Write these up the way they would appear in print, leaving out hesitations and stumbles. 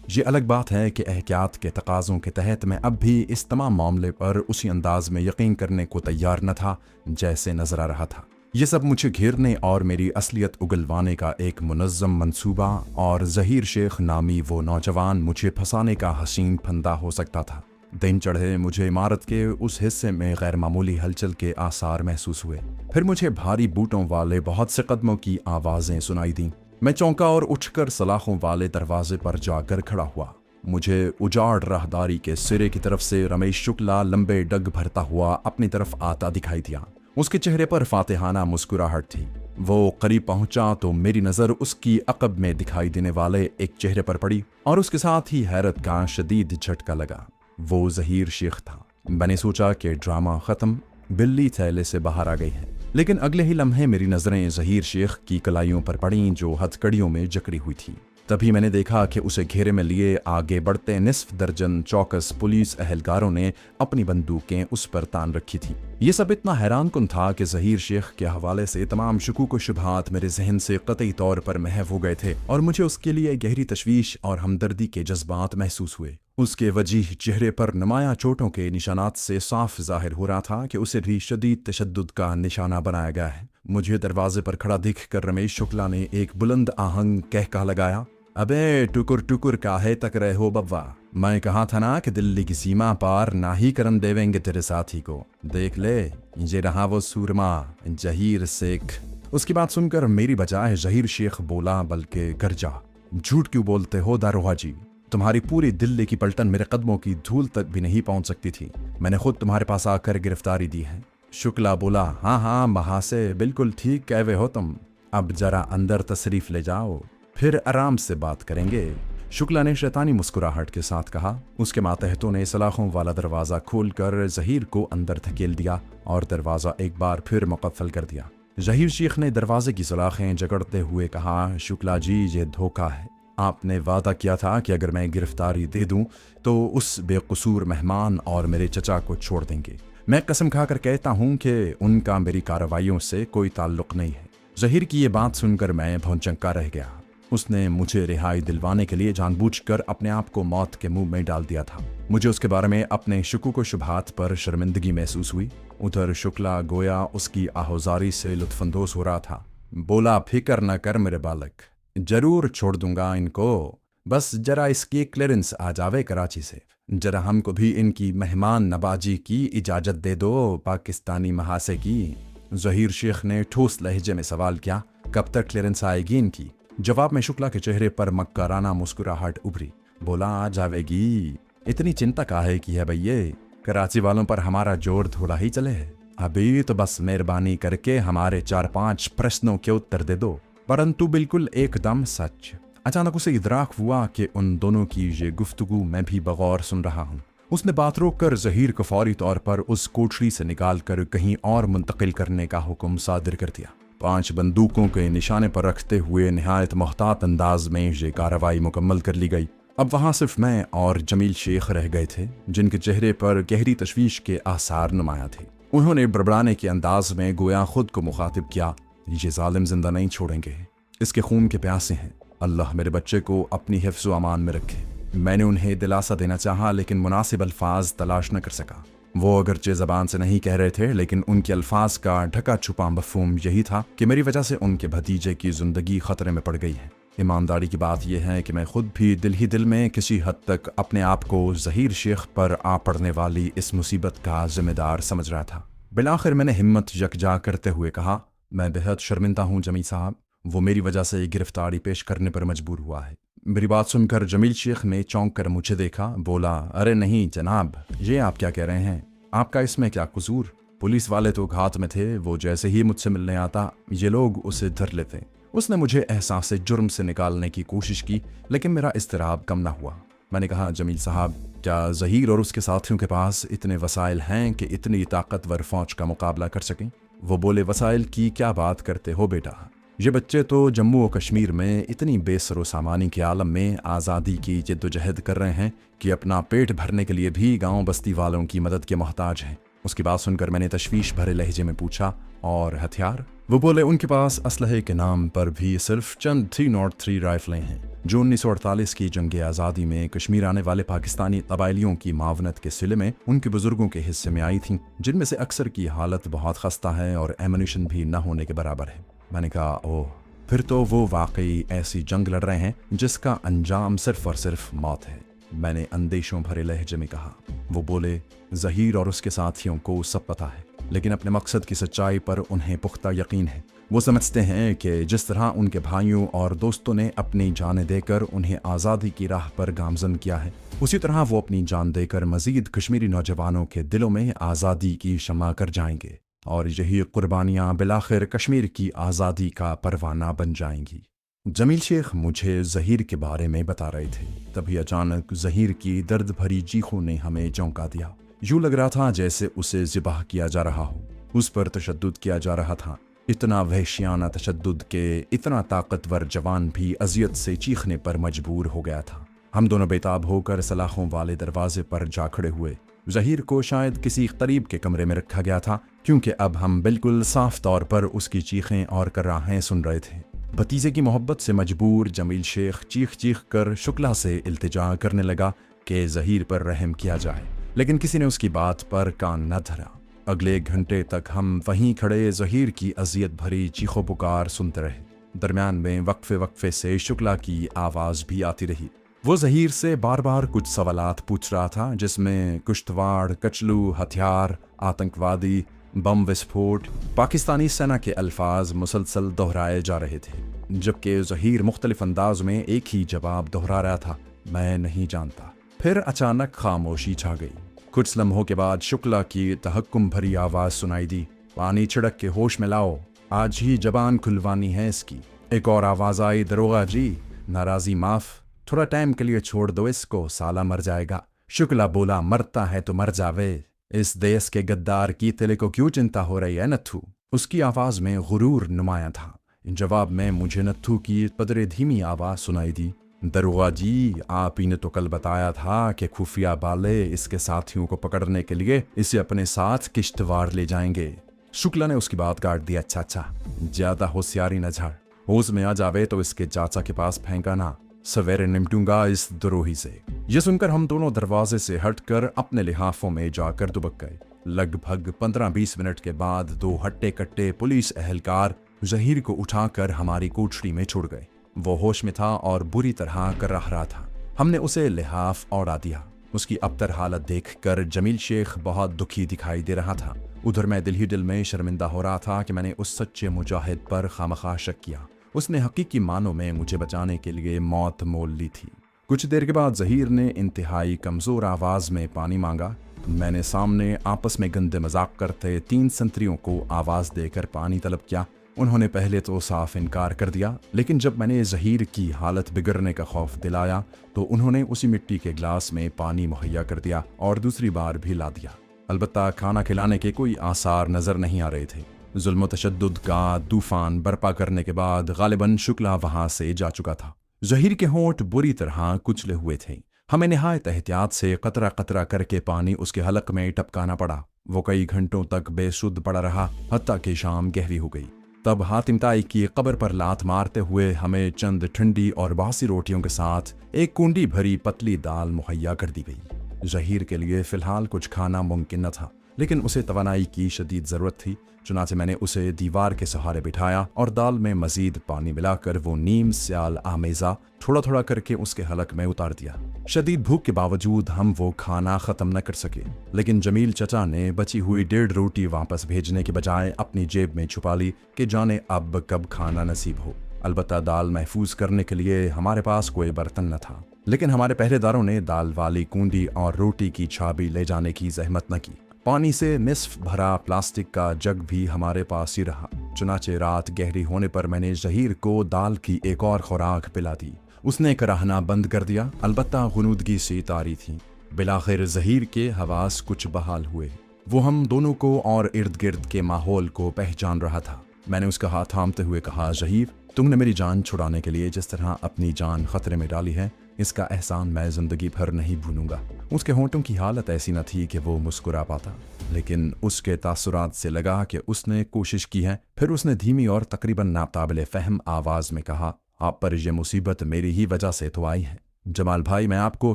ये अलग बात है कि एहतियात के तकाज़ों के तहत मैं अब भी इस तमाम मामले पर उसी अंदाज में यकीन करने को तैयार न था जैसे नजर आ रहा था। ये सब मुझे घेरने और मेरी असलियत उगलवाने का एक मुनज़्ज़म मंसूबा और ज़हीर शेख नामी वो नौजवान मुझे फंसाने का हसीन फंदा हो सकता था। दिन चढ़े मुझे इमारत के उस हिस्से में गैर मामूली हलचल के आसार महसूस हुए। फिर मुझे भारी बूटों वाले बहुत से कदमों की आवाज़ें सुनाई दीं। मैं चौंका और उठकर सलाखों वाले दरवाजे पर जाकर खड़ा हुआ। मुझे उजाड़ राहदारी के सिरे की तरफ से रमेश शुक्ला लंबे डग भरता हुआ अपनी तरफ आता दिखाई दिया। उसके चेहरे पर फातिहाना मुस्कुराहट थी। वो करीब पहुंचा तो मेरी नज़र उसकी अकब में दिखाई देने वाले एक चेहरे पर पड़ी और उसके साथ ही हैरत का शदीद झटका लगा। वो ज़हीर शेख था। मैंने सोचा कि ड्रामा ख़त्म, बिल्ली थैले से बाहर आ गई है, लेकिन अगले ही लम्हे मेरी नज़रें ज़हीर शेख की कलाइयों पर पड़ीं जो हथकड़ियों में जकड़ी हुई थी। तभी मैंने देखा कि उसे घेरे में लिए आगे बढ़ते निस्फ दर्जन चौकस पुलिस एहलकारों ने अपनी बंदूकें उस पर तान रखी थी। ये सब इतना हैरान कुन था कि ज़हीर शेख के हवाले से तमाम शुकूक व शुबहात मेरे जहन से कतई तौर पर महव हो गए थे और मुझे उसके लिए गहरी तशवीश और हमदर्दी के जज्बात महसूस हुए। उसके वजीह चेहरे पर नुमाया चोटों के निशानात से साफ जाहिर हो रहा था कि उसे भी शदीद तशद्दुद का निशाना बनाया गया है। मुझे दरवाजे पर खड़ा दिख कर रमेश शुक्ला ने एक बुलंद आहंग कहका लगाया, अबे टुकुर टुकुर काहे तक रहे हो बब्वा, मैं कहा था ना कि दिल्ली की सीमा पार ना ही करन देवेंगे तेरे साथी को, देख ले ये रहा वो सूरमा ज़हीर शेख। उसकी बात सुनकर मेरी बजाय ज़हीर शेख बोला बल्कि गरजा, झूठ क्यों बोलते हो दारोगा जी, तुम्हारी पूरी दिल्ली की पलटन मेरे कदमों की धूल तक भी नहीं पहुंच सकती थी, मैंने खुद तुम्हारे पास आकर गिरफ्तारी दी है। शुक्ला बोला, हाँ हाँ महासे बिल्कुल ठीक कह हो तुम, अब जरा अंदर तशरीफ ले जाओ, फिर आराम से बात करेंगे। शुक्ला ने शैतानी मुस्कुराहट के साथ कहा। उसके मातहतों ने सलाखों वाला दरवाज़ा खोलकर ज़हीर को अंदर धकेल दिया और दरवाज़ा एक बार फिर मुकफ़्फ़ल कर दिया। ज़हीर शेख ने दरवाजे की सलाखें जकड़ते हुए कहा, शुक्ला जी ये धोखा है, आपने वादा किया था कि अगर मैं गिरफ्तारी दे दूं तो उस बेकसूर मेहमान और मेरे चचा को छोड़ देंगे। मैं कसम खाकर कहता हूं कि उनका मेरी कार्रवाइयों से कोई ताल्लुक़ नहीं है। ज़हीर की ये बात सुनकर मैं भौंचक्का रह गया। उसने मुझे रिहाई दिलवाने के लिए जानबूझकर अपने आप को मौत के मुंह में डाल दिया था। मुझे उसके बारे में अपने शुकूक व शुबहात पर शर्मिंदगी महसूस हुई। उधर शुक्ला गोया उसकी आहोजारी से लुत्फानंदोज हो रहा था। बोला, फिक्र न कर मेरे बालक, जरूर छोड़ दूंगा इनको, बस जरा इसकी क्लियरेंस आ जावे कराची से, जरा हमको भी इनकी मेहमान नवाजी की इजाज़त दे दो पाकिस्तानी महासे की। ज़हीर शेख ने ठोस लहजे में सवाल किया, कब तक क्लियरेंस आएगी इनकी? जवाब में शुक्ला के चेहरे पर मक्काराना मुस्कुराहट उभरी। बोला, आ जावेगी, इतनी चिंता काहे की है भैये, कराची वालों पर हमारा जोर थोड़ा ही चले है, अभी तो बस मेहरबानी करके हमारे 4-5 प्रश्नों के उत्तर दे दो। परंतु बिल्कुल एकदम सच। अचानक उसे इदराक हुआ कि उन दोनों की ये गुफ्तगू मैं भी बगौर सुन रहा हूँ। उसने बात रोक कर ज़हीर को फौरी तौर पर उस कोठरी से निकाल कर कहीं और मुंतकिल करने का हुक्म सादिर कर दिया। 5 बंदूकों के निशाने पर रखते हुए निहायत मोहतात अंदाज में ये कार्रवाई मुकम्मल कर ली गई। अब वहाँ सिर्फ मैं और जमील शेख रह गए थे, जिनके चेहरे पर गहरी तशवीश के आसार नुमाया थे। उन्होंने बड़बड़ाने के अंदाज में गोया खुद को मुखातिब किया, ये जालिम जिंदा नहीं छोड़ेंगे, इसके खून के प्यासे हैं, अल्लाह मेरे बच्चे को अपनी हिफ्ज़ व अमान में रखे। मैंने उन्हें दिलासा देना चाहा लेकिन मुनासिब अल्फाज तलाश न कर सका। वो अगरचे ज़बान से नहीं कह रहे थे, लेकिन उनके अल्फाज का ढका छुपा मफ़हूम यही था कि मेरी वजह से उनके भतीजे की ज़िंदगी ख़तरे में पड़ गई है। ईमानदारी की बात यह है कि मैं खुद भी दिल ही दिल में किसी हद तक अपने आप को ज़हीर शेख पर आ पड़ने वाली इस मुसीबत का ज़िम्मेदार समझ रहा था। बिलाखिर मैंने हिम्मत यकजा करते हुए कहा, मैं बेहद शर्मिंदा हूँ जमील साहब, वो मेरी वजह से गिरफ्तारी पेश करने पर मजबूर हुआ है। मेरी बात सुनकर जमील शेख ने चौंक कर मुझे देखा। बोला, अरे नहीं जनाब, ये आप क्या कह रहे हैं, आपका इसमें क्या कसूर? पुलिस वाले तो घात में थे, वो जैसे ही मुझसे मिलने आता ये लोग उसे धर लेते। उसने मुझे एहसास जुर्म से निकालने की कोशिश की, लेकिन मेरा इस्तिराब कम ना हुआ। मैंने कहा, जमील साहब, क्या ज़हीर और उसके साथियों के पास इतने वसाइल हैं कि इतनी ताकतवर फ़ौज का मुकाबला कर सकें? वो बोले, वसाइल की क्या बात करते हो बेटा, ये बच्चे तो जम्मू और कश्मीर में इतनी बेसरो सामानी के आलम में आज़ादी की जद्दोजहद कर रहे हैं कि अपना पेट भरने के लिए भी गांव बस्ती वालों की मदद के मोहताज हैं। उसकी बात सुनकर मैंने तशवीश भरे लहजे में पूछा, और हथियार? वो बोले, उनके पास असलहे के नाम पर भी सिर्फ चंद 303 राइफलें हैं, जो 1948 की जंग आज़ादी में कश्मीर आने वाले पाकिस्तानी कबाइलियों की मावनत के सिले में उनके बुजुर्गों के हिस्से में आई थीं, जिनमें से अक्सर की हालत बहुत खस्ता है और एमुनिशन भी न होने के बराबर है। मैंने कहा, ओह, फिर तो वो वाकई ऐसी जंग लड़ रहे हैं जिसका अंजाम सिर्फ और सिर्फ मौत है। मैंने अंदेशों भरे लहजे में कहा। वो बोले, ज़हीर और उसके साथियों को सब पता है, लेकिन अपने मकसद की सच्चाई पर उन्हें पुख्ता यकीन है। वो समझते हैं कि जिस तरह उनके भाइयों और दोस्तों ने अपनी जानें देकर उन्हें आज़ादी की राह पर गामजन किया है, उसी तरह वो अपनी जान देकर मजीद कश्मीरी नौजवानों के दिलों में आज़ादी की शम्मा कर जाएंगे और यही कुर्बानियाँ बिलाखिर कश्मीर की आज़ादी का परवाना बन जाएंगी। जमील शेख मुझे ज़हीर के बारे में बता रहे थे, तभी अचानक ज़हीर की दर्द भरी चीखों ने हमें चौंका दिया। यूँ लग रहा था जैसे उसे ज़िबाह किया जा रहा हो, उस पर तशद्दुद किया जा रहा था। इतना वहशियाना तशद्दुद के इतना ताकतवर जवान भी अजियत से चीखने पर मजबूर हो गया था। हम दोनों बेताब होकर सलाखों वाले दरवाजे पर जा खड़े हुए। ज़हीर को शायद किसी करीब के कमरे में रखा गया था, क्योंकि अब हम बिल्कुल साफ तौर पर उसकी चीखें और कराहें सुन रहे थे। भतीजे की मोहब्बत से मजबूर जमील शेख चीख चीख कर शुक्ला से इल्तिजा करने लगा कि ज़हीर पर रहम किया जाए, लेकिन किसी ने उसकी बात पर कान न धरा। अगले घंटे तक हम वहीं खड़े ज़हीर की अजियत भरी चीखों पुकार सुनते रहे। दरमियान में वक्फे वक्फे से शुक्ला की आवाज़ भी आती रही। वो ज़हीर से बार बार कुछ सवालात पूछ रहा था, जिसमें कुश्तवाड़, कचलू, हथियार, आतंकवादी, बम विस्फोट, पाकिस्तानी सेना के अल्फाज मुसलसल दोहराए जा रहे थे, जबकि ज़हीर मुख्तलिफ अंदाज में एक ही जवाब दोहरा रहा था, मैं नहीं जानता। फिर अचानक खामोशी छा गई। कुछ लम्हों के बाद शुक्ला की तहक्कुम भरी आवाज़ सुनाई दी, पानी छिड़क के होश में लाओ, आज ही जबान खुलवानी है इसकी। एक और आवाज़ आई, दरोगा जी, नाराज़ी माफ़, थोड़ा टाइम के लिए छोड़ दो इसको, साला मर जाएगा। शुक्ला बोला, मरता है तो मर जावे, इस देश के गद्दार की तेले को क्यों चिंता हो रही है नत्थू? उसकी आवाज़ में गुरूर नुमाया था। जवाब में मुझे नत्थू की पदरे धीमी आवाज़ सुनाई दी, दरोगा जी, आप ही ने तो कल बताया था कि खुफिया बाले इसके साथियों को पकड़ने के लिए इसे अपने साथ किश्तवाड़ ले जाएंगे। शुक्ला ने उसकी बात काट दी, अच्छा, ज़्यादा होशियारी न झाड़, होश में आ जावे तो इसके चाचा के पास फेंका ना, सवेरे निपटूंगा इस द्रोही से। यह सुनकर हम दोनों दरवाजे से हटकर अपने लिहाफों में जाकर दुबक गए। लगभग 15-20 मिनट के बाद दो हट्टे कट्टे पुलिस एहलकार ज़हीर को उठाकर हमारी कोठरी में छोड़ गए। वो होश में था और बुरी तरह कराह रहा था। हमने उसे लिहाफ ओढ़ा दिया। उसकी अबतर हालत देखकर जमील शेख बहुत दुखी दिखाई दे रहा था। उधर मैं दिल ही दिल में शर्मिंदा हो रहा था कि मैंने उस सच्चे मुजाहिद पर खामखा शक किया। उसने हकीकी मानों में मुझे बचाने के लिए मौत मोल ली थी। कुछ देर के बाद ज़हीर ने इंतहाई कमज़ोर आवाज़ में पानी मांगा। मैंने सामने आपस में गंदे मजाक करते 3 संतरियों को आवाज़ देकर पानी तलब किया। उन्होंने पहले तो साफ इनकार कर दिया, लेकिन जब मैंने ज़हीर की हालत बिगड़ने का खौफ दिलाया तो उन्होंने उसी मिट्टी के गिलास में पानी मुहैया कर दिया और दूसरी बार भी ला दिया। अलबत्ता खाना खिलाने के कोई आसार नज़र नहीं आ रहे थे। जुल्म तशद्दुद का तूफान बर्पा करने के बाद गालिबन शुक्ला वहां से जा चुका था। ज़हीर के होंठ बुरी तरह कुचले हुए थे। हमें निहायत एहतियात से कतरा कतरा करके पानी उसके हलक में टपकाना पड़ा। वो कई घंटों तक बेसुध पड़ा रहा, हत्ता कि शाम गहरी हो गई। तब हातिम ताई की कब्र पर लात मारते हुए हमें चंद ठंडी और बासी रोटियों के साथ एक कुंडी भरी पतली दाल मुहैया कर दी गई। ज़हीर के लिए फ़िलहाल कुछ खाना मुमकिन न था, लेकिन उसे तवानाई की शदीद ज़रूरत थी। चुनाचे मैंने उसे दीवार के सहारे बिठाया और दाल में मजीद पानी मिलाकर वो नीम स्याल आमेज़ा थोड़ा थोड़ा करके उसके हलक में उतार दिया। शदीद भूख के बावजूद हम वो खाना ख़त्म न कर सके, लेकिन जमील चचा ने बची हुई 1.5 रोटी वापस भेजने के बजाय अपनी जेब में छुपा ली कि जाने अब कब खाना नसीब हो। अलबत्ता दाल महफूज करने के लिए हमारे पास कोई बर्तन न था, लेकिन हमारे पहरेदारों ने दाल वाली कुंडी और रोटी की छाबी ले जाने की जहमत न की। पानी से निस्फ भरा प्लास्टिक का जग भी हमारे पास ही रहा। चुनाचे रात गहरी होने पर मैंने ज़हीर को दाल की एक और खुराक पिला दी। उसने कराहना बंद कर दिया, अलबत्ता गुनूदगी सी तारी थी। बिलाखिर ज़हीर के हवास कुछ बहाल हुए। वो हम दोनों को और इर्द गिर्द के माहौल को पहचान रहा था। मैंने उसका हाथ थामते हुए कहा, ज़हीर, तुमने मेरी जान छुड़ाने के लिए जिस तरह अपनी जान खतरे में डाली है, इसका एहसान मैं ज़िंदगी भर नहीं भूलूंगा। उसके होंठों की हालत ऐसी न थी कि वो मुस्कुरा पाता, लेकिन उसके तासुरात से लगा कि उसने कोशिश की है। फिर उसने धीमी और तकरीबन नाकाबिले फ़हम आवाज़ में कहा, आप पर यह मुसीबत मेरी ही वजह से तो आई है। जमाल भाई, मैं आपको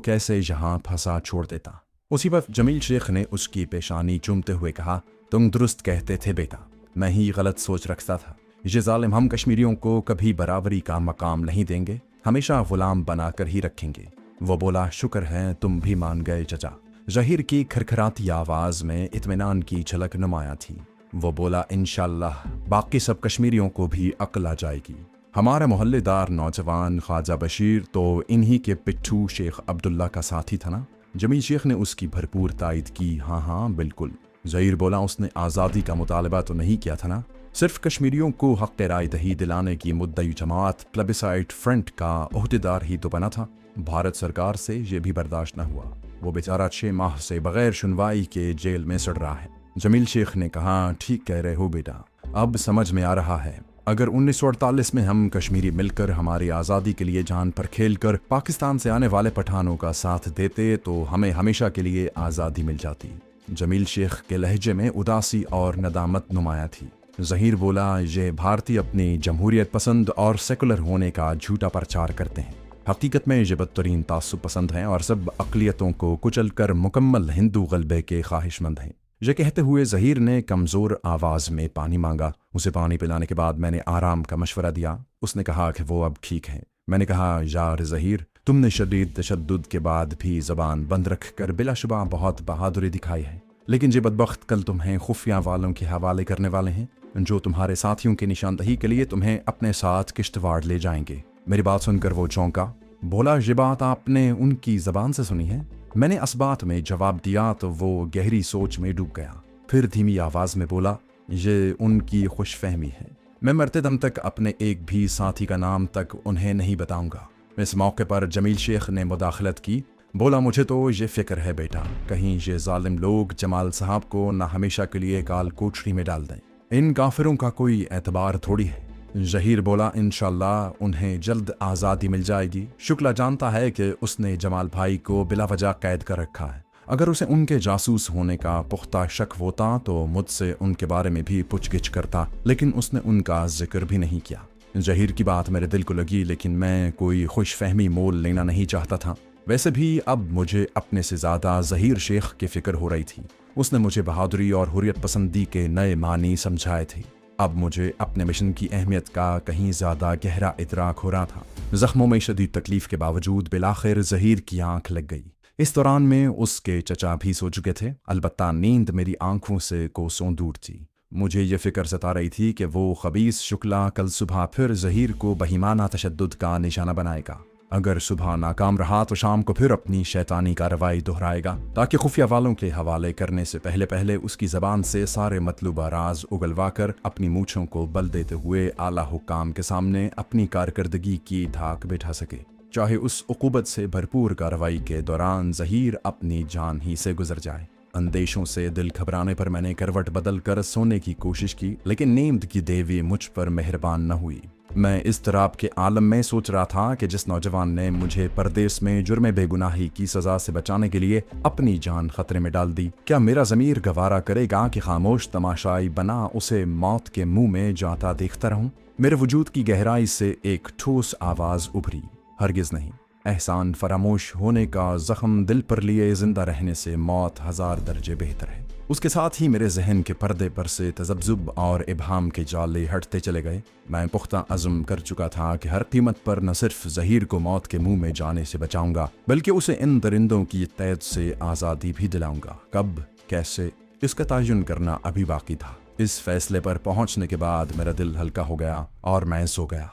कैसे यहाँ फंसा छोड़ देता। उसी वक्त जमील शेख ने उसकी पेशानी चूमते हुए कहा, तुम दुरुस्त कहते थे बेटा, मैं ही गलत सोच रखता था। ये जालिम हम कश्मीरियों को कभी बराबरी का मकाम नहीं देंगे, हमेशा गुलाम बनाकर ही रखेंगे। वो बोला, शुक्र है तुम भी मान गए चचा। जहीर की खरखराती आवाज में इत्मीनान की झलक नुमाया थी। वो बोला, इंशाल्लाह बाकी सब कश्मीरियों को भी अक्ल आ जाएगी। हमारा मोहल्लेदार नौजवान ख्वाजा बशीर तो इन्हीं के पिट्ठू शेख अब्दुल्ला का साथी था ना। जमील शेख ने उसकी भरपूर तायद की, हाँ हाँ बिल्कुल। जहीर बोला, उसने आज़ादी का मुतालबा तो नहीं किया था ना, सिर्फ कश्मीरियों को हक़ राय दही दिलाने की मुद्दई जमात प्लेबिसाइट फ्रंट का ओहदेदार ही तो बना था। भारत सरकार से ये भी बर्दाश्त न हुआ। वो बेचारा 6 माह से बगैर सुनवाई के जेल में सड़ रहा है। जमील शेख ने कहा, ठीक कह रहे हो बेटा, अब समझ में आ रहा है। अगर 1948 में हम कश्मीरी मिलकर हमारी आज़ादी के लिए जान पर खेलकर पाकिस्तान से आने वाले पठानों का साथ देते तो हमें हमेशा के लिए आज़ादी मिल जाती। जमील शेख के लहजे में उदासी और नदामत नुमाया थी। जहीर बोला, ये भारतीय अपनी जमहूरियत पसंद और सेकुलर होने का झूठा प्रचार करते हैं। हकीकत में ये बदतरीन तासुब पसंद हैं और सब अक़लियतों को कुचल कर मुकम्मल हिंदू गलबे के ख्वाहिशमंद हैं। ये कहते हुए जहीर ने कमज़ोर आवाज़ में पानी मांगा। उसे पानी पिलाने के बाद मैंने आराम का मशवरा दिया। उसने कहा कि वो अब ठीक है। मैंने कहा, यार जहीर, तुमने शदीद तशद्दुद के बाद भी ज़बान बंद रख कर बिलाशुबा बहुत बहादुरी दिखाई है, लेकिन ये बदबख्त कल तुम्हें खुफिया वालों के हवाले करने वाले हैं, जो तुम्हारे साथियों की निशानदही के लिए तुम्हें अपने साथ किश्तवाड़ ले जाएंगे। मेरी बात सुनकर वो चौंका। बोला, ये बात आपने उनकी ज़बान से सुनी है? मैंने असबात में जवाब दिया तो वो गहरी सोच में डूब गया। फिर धीमी आवाज़ में बोला, ये उनकी खुशफहमी है। मैं मरते दम तक अपने एक भी साथी का नाम तक उन्हें नहीं बताऊंगा। इस मौके पर जमील शेख ने मुदाखलत की। बोला, मुझे तो ये फ़िक्र है बेटा, कहीं ये जालिम लोग जमाल साहब को ना हमेशा के लिए काल कोठरी में डाल दें। इन काफिरों का कोई एतबार थोड़ी है। जहीर बोला, इंशाल्लाह उन्हें जल्द आज़ादी मिल जाएगी। शुक्ला जानता है कि उसने जमाल भाई को बिला वजह कैद कर रखा है। अगर उसे उनके जासूस होने का पुख्ता शक होता तो मुझसे उनके बारे में भी पूछगिछ करता, लेकिन उसने उनका जिक्र भी नहीं किया। जहीर की बात मेरे दिल को लगी, लेकिन मैं कोई खुशफहमी मोल लेना नहीं चाहता था। वैसे भी अब मुझे अपने से ज़्यादा जहीर शेख की फ़िक्र हो रही थी। उसने मुझे बहादुरी और हुर्रियत पसंदी के नए मानी समझाए थे। अब मुझे अपने मिशन की अहमियत का कहीं ज़्यादा गहरा इदराक हो रहा था। ज़ख्मों में शदीद तकलीफ के बावजूद बिलाखिर जहीर की आंख लग गई। इस दौरान में उसके चचा भी सो चुके थे, अलबत्ता नींद मेरी आंखों से कोसों दूर थी। मुझे ये फिक्र सता रही थी कि वो खबीस शुक्ला कल सुबह फिर जहीर को बहिमाना तशद्दुद का निशाना बनाएगा। अगर सुबह नाकाम रहा तो शाम को फिर अपनी शैतानी कार्रवाई दोहराएगा, ताकि खुफिया वालों के हवाले करने से पहले पहले उसकी ज़बान से सारे मतलूबा राज उगलवा कर अपनी मूँछों को बल देते हुए आला हुक्काम के सामने अपनी कारकर्दगी की धाक बिठा सके। चाहे उस उक़ूबत से भरपूर कार्रवाई के दौरान जहीर अपनी जान ही से गुजर जाए। अंदेशों से दिल घबराने पर मैंने करवट बदल कर सोने की कोशिश की, लेकिन नींद की देवी मुझ पर मेहरबान न हुई। मैं इस तराब के आलम में सोच रहा था कि जिस नौजवान ने मुझे परदेश में जुर्म बेगुनाही की सज़ा से बचाने के लिए अपनी जान खतरे में डाल दी, क्या मेरा ज़मीर गवारा करेगा कि खामोश तमाशाई बना उसे मौत के मुंह में जाता देखता रहूं? मेरे वजूद की गहराई से एक ठोस आवाज़ उभरी, हरगिज़ नहीं। एहसान फरामोश होने का ज़ख्म दिल पर लिए ज़िंदा रहने से मौत 1000 दर्जे बेहतर है। उसके साथ ही मेरे जहन के पर्दे पर से तज़ब्ज़ुब और इब्हाम के जाले हटते चले गए। मैं पुख्ता अज़्म कर चुका था कि हर कीमत पर न सिर्फ जहीर को मौत के मुंह में जाने से बचाऊंगा, बल्कि उसे इन दरिंदों की कैद से आज़ादी भी दिलाऊंगा। कब, कैसे, इसका तयन करना अभी बाकी था। इस फैसले पर पहुंचने के बाद मेरा दिल हल्का हो गया और मैं सो गया।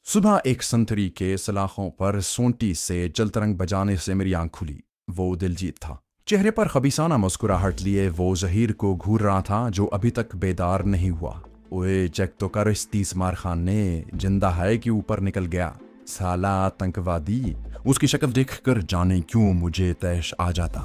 सुबह एक संतरी के सलाखों पर सोंटी से जलतरंग बजाने से मेरी आंख खुली। वो दिलजीत था। चेहरे पर खबीसाना मुस्कुराहट लिए वो जहीर को घूर रहा था, जो अभी तक बेदार नहीं हुआ। ओए चेक तो कर इस 30 मार खान ने, जिंदा है कि ऊपर निकल गया, साला आतंकवादी। उसकी शक्ल देखकर जाने क्यों मुझे तैश आ जाता।